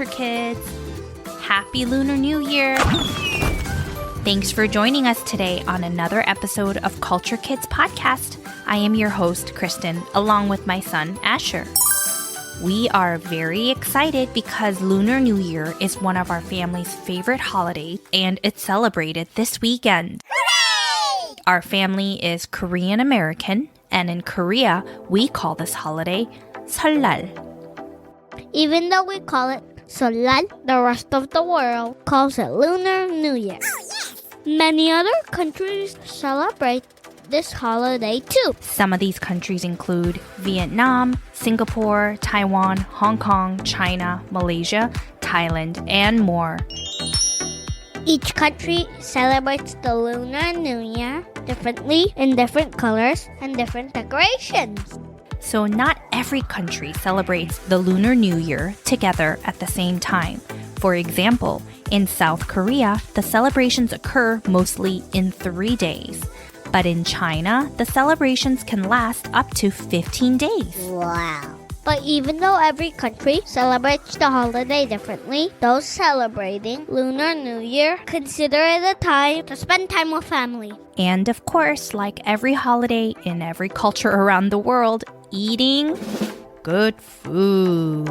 Culture Kids. Happy Lunar New Year! Thanks for joining us today on another episode of Culture Kids Podcast. I am your host, Kristen, along with my son, Asher. We are very excited because Lunar New Year is one of our family's favorite holidays, and it's celebrated this weekend. Hooray! Our family is Korean American, and in Korea, we call this holiday 설날. Even though we call it Solal, the rest of the world calls it Lunar New Year. Oh, yes! Many other countries celebrate this holiday too. Some of these countries include Vietnam, Singapore, Taiwan, Hong Kong, China, Malaysia, Thailand, and more. Each country celebrates the Lunar New Year differently in different colors and different decorations. So not every country celebrates the Lunar New Year together at the same time. For example, in South Korea, the celebrations occur mostly in 3 days. But in China, the celebrations can last up to 15 days. Wow. But even though every country celebrates the holiday differently, those celebrating Lunar New Year consider it a time to spend time with family. And of course, like every holiday in every culture around the world, eating good food.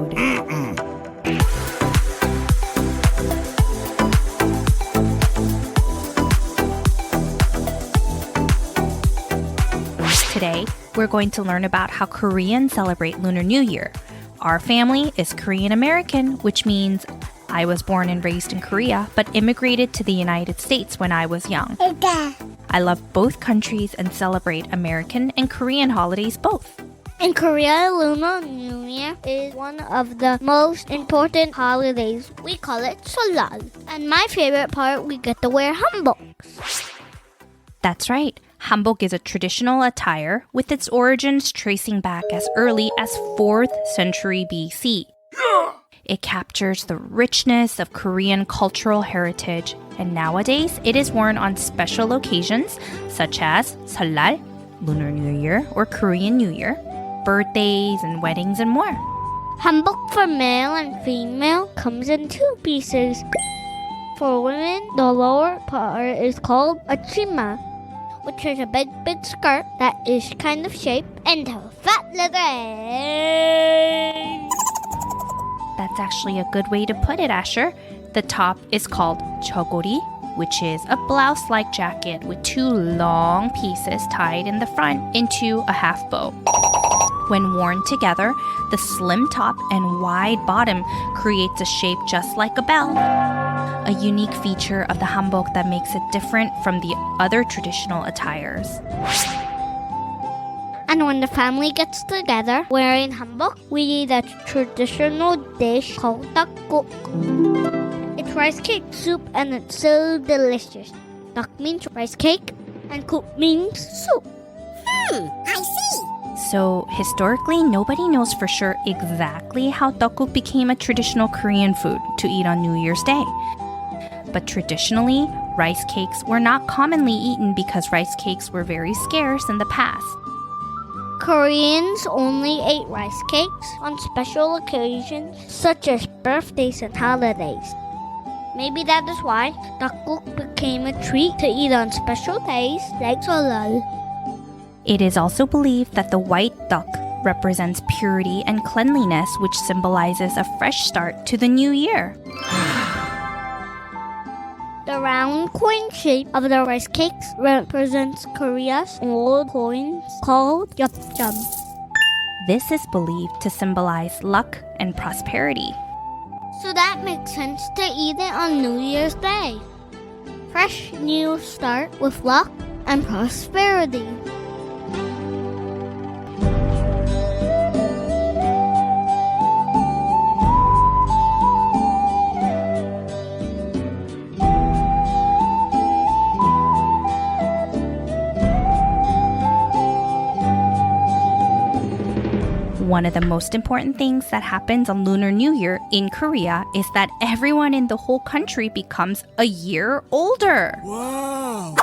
Today, we're going to learn about how Koreans celebrate Lunar New Year. Our family is Korean American, which means I was born and raised in Korea, but immigrated to the United States when I was young. I love both countries and celebrate American and Korean holidays both. In Korea, Lunar New Year is one of the most important holidays. We call it Solal. And my favorite part, we get to wear hanboks. That's right. Hanbok is a traditional attire with its origins tracing back as early as 4th century BC. It captures the richness of Korean cultural heritage, and nowadays it is worn on special occasions such as 설날, Lunar New Year, or Korean New Year, birthdays and weddings and more. Hanbok for male and female comes in 2 pieces. For women, the lower part is called a chima, which is a big skirt that is kind of shaped into a fat leather. That's actually a good way to put it, Asher. The top is called jeogori, which is a blouse-like jacket with 2 long pieces tied in the front into a half bow. When worn together, the slim top and wide bottom creates a shape just like a bell. A unique feature of the hanbok that makes it different from the other traditional attires. And when the family gets together wearing hanbok, we eat a traditional dish called ddukgook. It's rice cake soup and it's so delicious. Dak means rice cake and gook means soup. I see. So historically, nobody knows for sure exactly how ddukgook became a traditional Korean food to eat on New Year's Day. But traditionally, rice cakes were not commonly eaten because rice cakes were very scarce in the past. Koreans only ate rice cakes on special occasions such as birthdays and holidays. Maybe that is why ddukgook became a treat to eat on special days like Solal. It is also believed that the white duck represents purity and cleanliness, which symbolizes a fresh start to the new year. The round coin shape of the rice cakes represents Korea's old coins called yutnori. This is believed to symbolize luck and prosperity. So that makes sense to eat it on New Year's Day. Fresh new start with luck and prosperity. One of the most important things that happens on Lunar New Year in Korea is that everyone in the whole country becomes a year older. Wow!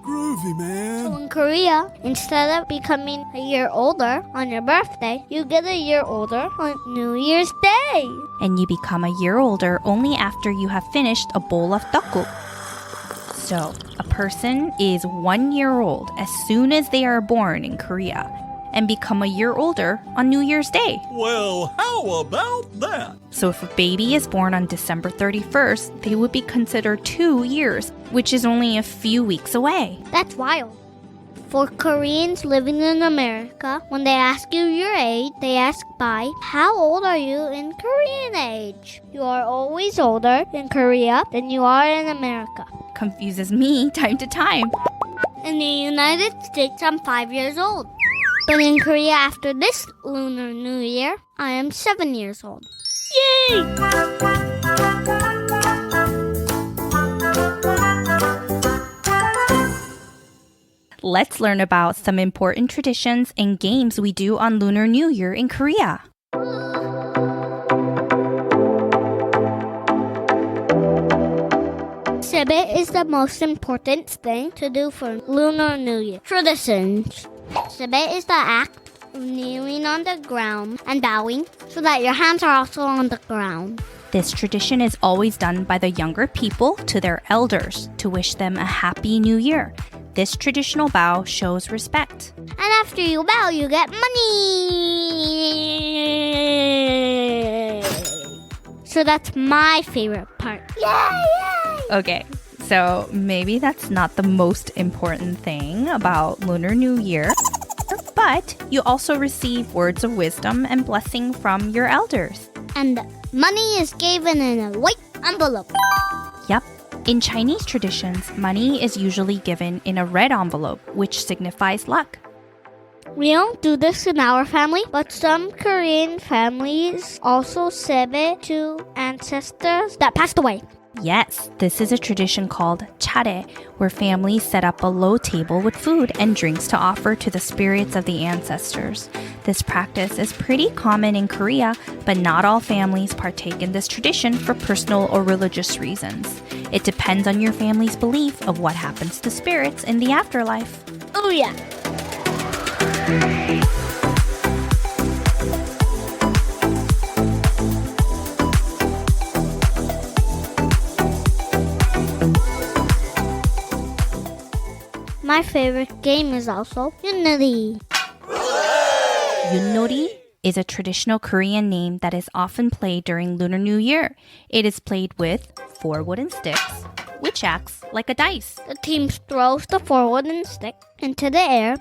Groovy, man. So in Korea, instead of becoming a year older on your birthday, you get a year older on New Year's Day. And you become a year older only after you have finished a bowl of ddukgook. So, a person is 1 year old as soon as they are born in Korea and become a year older on New Year's Day. Well, how about that? So if a baby is born on December 31st, they would be considered 2 years, which is only a few weeks away. That's wild. For Koreans living in America, when they ask you your age, they ask by, how old are you in Korean age? You are always older in Korea than you are in America. Confuses me time to time. In the United States, I'm 5 years old. But in Korea, after this Lunar New Year, I am 7 years old. Yay! Let's learn about some important traditions and games we do on Lunar New Year in Korea. Saebeh is the most important thing to do for Lunar New Year. Traditions. Saebeh is the act of kneeling on the ground and bowing so that your hands are also on the ground. This tradition is always done by the younger people to their elders to wish them a happy new year. This traditional bow shows respect. And after you bow, you get money. So that's my favorite part. Yay! Okay, so maybe that's not the most important thing about Lunar New Year, but you also receive words of wisdom and blessing from your elders. And money is given in a white envelope. Yep. In Chinese traditions, money is usually given in a red envelope, which signifies luck. We don't do this in our family, but some Korean families also saebeh to ancestors that passed away. Yes, this is a tradition called chaebeh, where families set up a low table with food and drinks to offer to the spirits of the ancestors. This practice is pretty common in Korea, but not all families partake in this tradition for personal or religious reasons. It depends on your family's belief of what happens to spirits in the afterlife. Oh yeah. My favorite game is also yutnori. Yutnori is a traditional Korean name that is often played during Lunar New Year. It is played with 4 wooden sticks, which acts like a dice. The team throws the 4 wooden stick into the air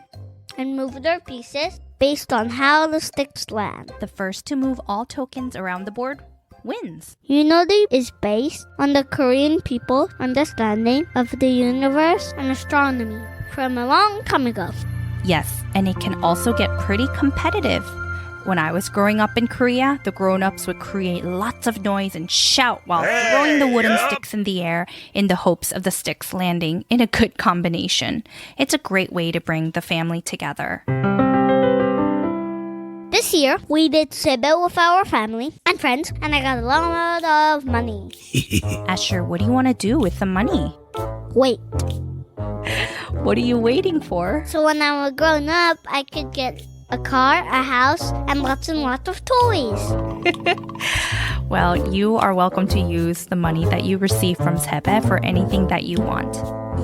and move their pieces based on how the sticks land. The first to move all tokens around the board wins. Yutnori is based on the Korean people's understanding of the universe and astronomy from a long time ago. Yes, and it can also get pretty competitive. When I was growing up in Korea, the grown-ups would create lots of noise and shout while throwing the wooden sticks in the air in the hopes of the sticks landing in a good combination. It's a great way to bring the family together. This year, we did saebeh with our family and friends, and I got a lot of money. Asher, what do you want to do with the money? Wait. What are you waiting for? So when I was growing up, I could get a car, a house, and lots of toys. Well, you are welcome to use the money that you receive from saebeh for anything that you want.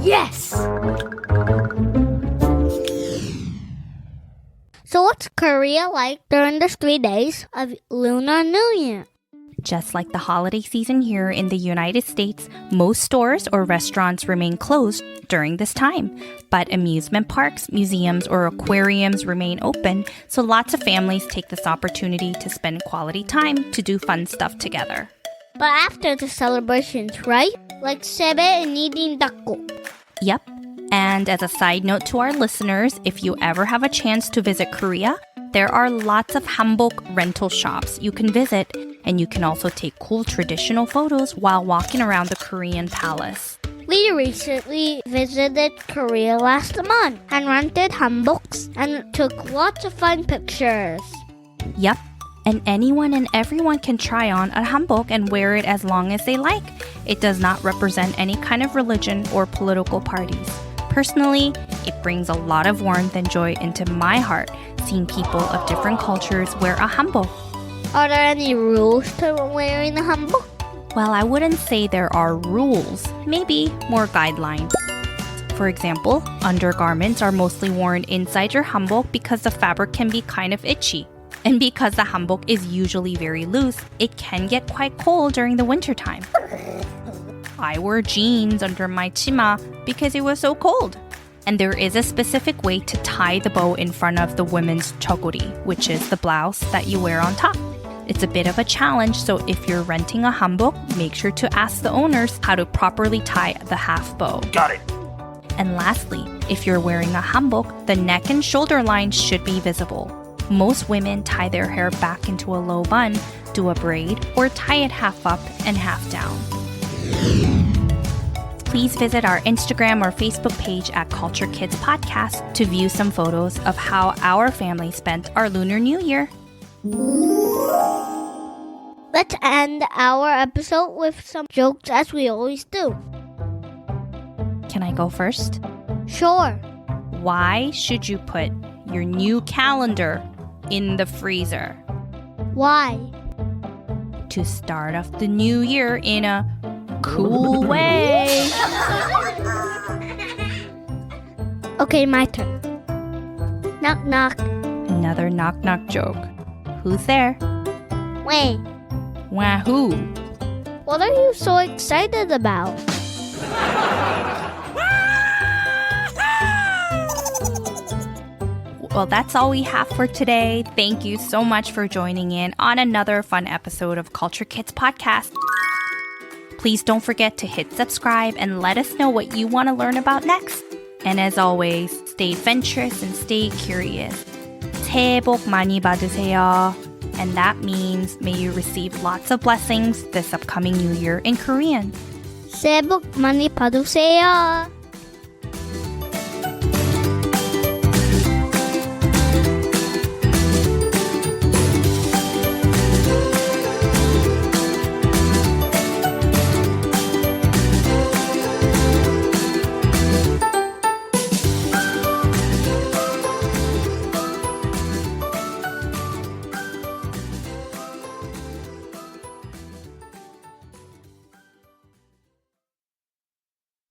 Yes! So what's Korea like during the 3 days of Lunar New Year? Just like the holiday season here in the United States, most stores or restaurants remain closed during this time. But amusement parks, museums, or aquariums remain open, so lots of families take this opportunity to spend quality time to do fun stuff together. But after the celebrations, right? Like saebeh and eating ddukgook. Yep. And as a side note to our listeners, if you ever have a chance to visit Korea, there are lots of hanbok rental shops you can visit, and you can also take cool traditional photos while walking around the Korean palace. We recently visited Korea last month and rented hanboks and took lots of fun pictures. Yep, and anyone and everyone can try on a hanbok and wear it as long as they like. It does not represent any kind of religion or political parties. Personally, it brings a lot of warmth and joy into my heart seeing people of different cultures wear a hanbok. Are there any rules to wearing a hanbok? Well, I wouldn't say there are rules, maybe more guidelines. For example, undergarments are mostly worn inside your hanbok because the fabric can be kind of itchy. And because the hanbok is usually very loose, it can get quite cold during the wintertime. I wore jeans under my chima because it was so cold. And there is a specific way to tie the bow in front of the women's chogori, which is the blouse that you wear on top. It's a bit of a challenge, so if you're renting a hanbok, make sure to ask the owners how to properly tie the half bow. Got it. And lastly, if you're wearing a hanbok, the neck and shoulder lines should be visible. Most women tie their hair back into a low bun, do a braid, or tie it half up and half down. Please visit our Instagram or Facebook page at Culture Kids Podcast to view some photos of how our family spent our Lunar New Year. Let's end our episode with some jokes as we always do. Can I go first? Sure. Why should you put your new calendar in the freezer? Why? To start off the new year in a cool way. Okay, my turn. Knock knock. Another knock knock joke. Who's there? Wait, Wahoo! what are you so excited about? Well, that's all we have for today. Thank you so much for joining in on another fun episode of Culture Kids Podcast. Please don't forget to hit subscribe and let us know what you want to learn about next. And as always, stay adventurous and stay curious. 새해 복 많이 받으세요. And that means may you receive lots of blessings this upcoming new year in Korean. 새해 복 많이 받으세요.